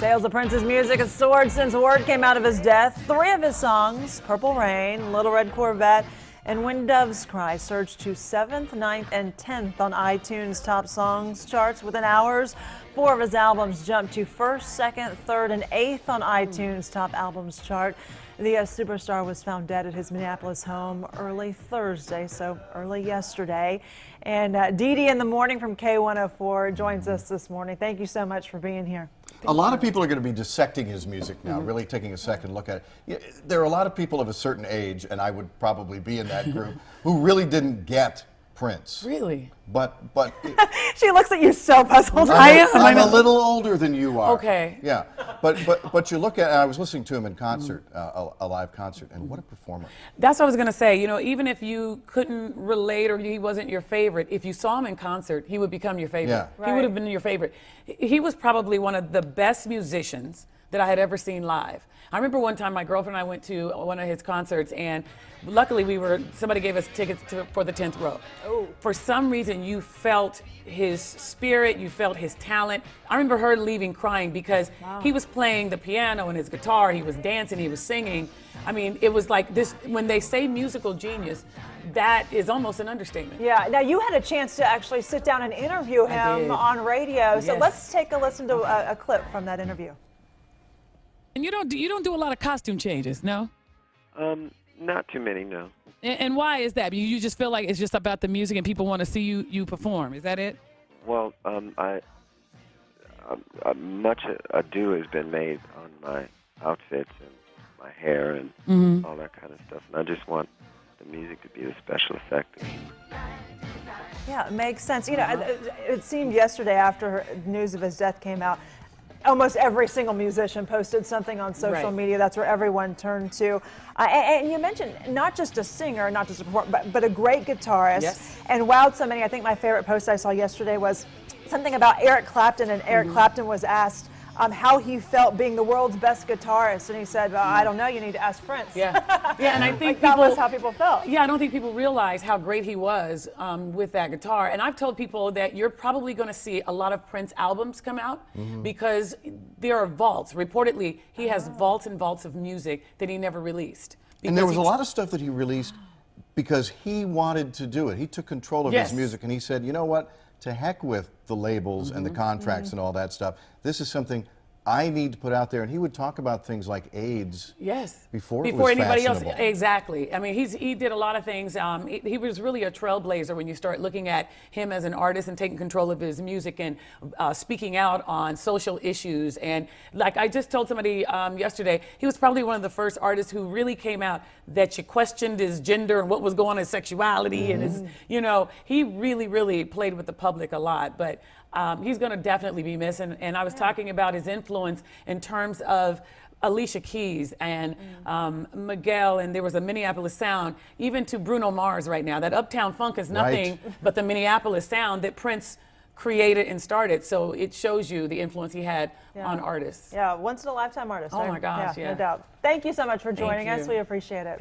Sales of Prince's music has soared since word came out of his death. 3 of his songs, Purple Rain, Little Red Corvette, and When Doves Cry, surged to 7th, 9th, and 10th on iTunes top songs charts within hours. 4 of his albums jumped to 1st, 2nd, 3rd, and 8th on iTunes top albums chart. The superstar was found dead at his Minneapolis home early Thursday, so early yesterday. And Dee Dee in the Morning from K104 joins us this morning. Thank you so much for being here. A lot of people are going to be dissecting his music now, really taking a second look at it. Yeah, there are a lot of people of a certain age, and I would probably be in that group, who really didn't get Prince. Really? But She looks at you so puzzled. I'm a little older than you are. Okay. Yeah, but you look at, I was listening to him in concert, a live concert, and what a performer. That's what I was going to say. You know, even if you couldn't relate or he wasn't your favorite, if you saw him in concert, he would become your favorite. Yeah. Right. He would have been your favorite. He was probably one of the best musicians that I had ever seen live. I remember one time my girlfriend and I went to one of his concerts, and luckily somebody gave us tickets for the 10th row. Oh. For some reason, you felt his spirit, you felt his talent. I remember her leaving crying because he was playing the piano and his guitar, he was dancing, he was singing. I mean, it was like this, when they say musical genius, that is almost an understatement. Yeah, now you had a chance to actually sit down and interview him on radio, so Yes. let's take a listen to a clip from that interview. And you don't do a lot of costume changes, no? Not too many, no. And why is that? You just feel like it's just about the music and people want to see you perform. Is that it? Well, much ado has been made on my outfits and my hair and all that kind of stuff, and I just want the music to be the special effect. Yeah, it makes sense. You know, it seemed yesterday after news of his death came out, almost every single musician posted something on social media. That's where everyone turned to. And you mentioned not just a singer, not just a performer, but a great guitarist. Yes. And wowed so many. I think my favorite post I saw yesterday was something about Eric Clapton, and Eric Clapton was asked how he felt being the world's best guitarist, and he said, well, I don't know, you need to ask Prince. Yeah, yeah, and I think like that was how people felt. Yeah, I don't think people realize how great he was with that guitar. And I've told people that you're probably going to see a lot of Prince albums come out because there are vaults. Reportedly, he has vaults and vaults of music that he never released. And there was a lot of stuff that he released because he wanted to do it. He took control of his music, and he said, you know what? To heck with the labels and the contracts and all that stuff. This is something I need to put out there. And he would talk about things like AIDS. Yes. Before it was anybody else. fashionable. Exactly. I mean, he did a lot of things. He was really a trailblazer when you start looking at him as an artist and taking control of his music and speaking out on social issues. And like I just told somebody yesterday, he was probably one of the first artists who really came out that you questioned his gender and what was going on, his sexuality and his, you know, he really, really played with the public a lot. But he's going to definitely be missed. And I was talking about his influence in terms of Alicia Keys and Miguel, and there was a Minneapolis sound, even to Bruno Mars right now. That Uptown Funk is nothing but the Minneapolis sound that Prince created and started. So it shows you the influence he had on artists. Yeah, once in a lifetime artist. Oh my gosh, yeah. No doubt. Thank you so much for joining us. you. We appreciate it.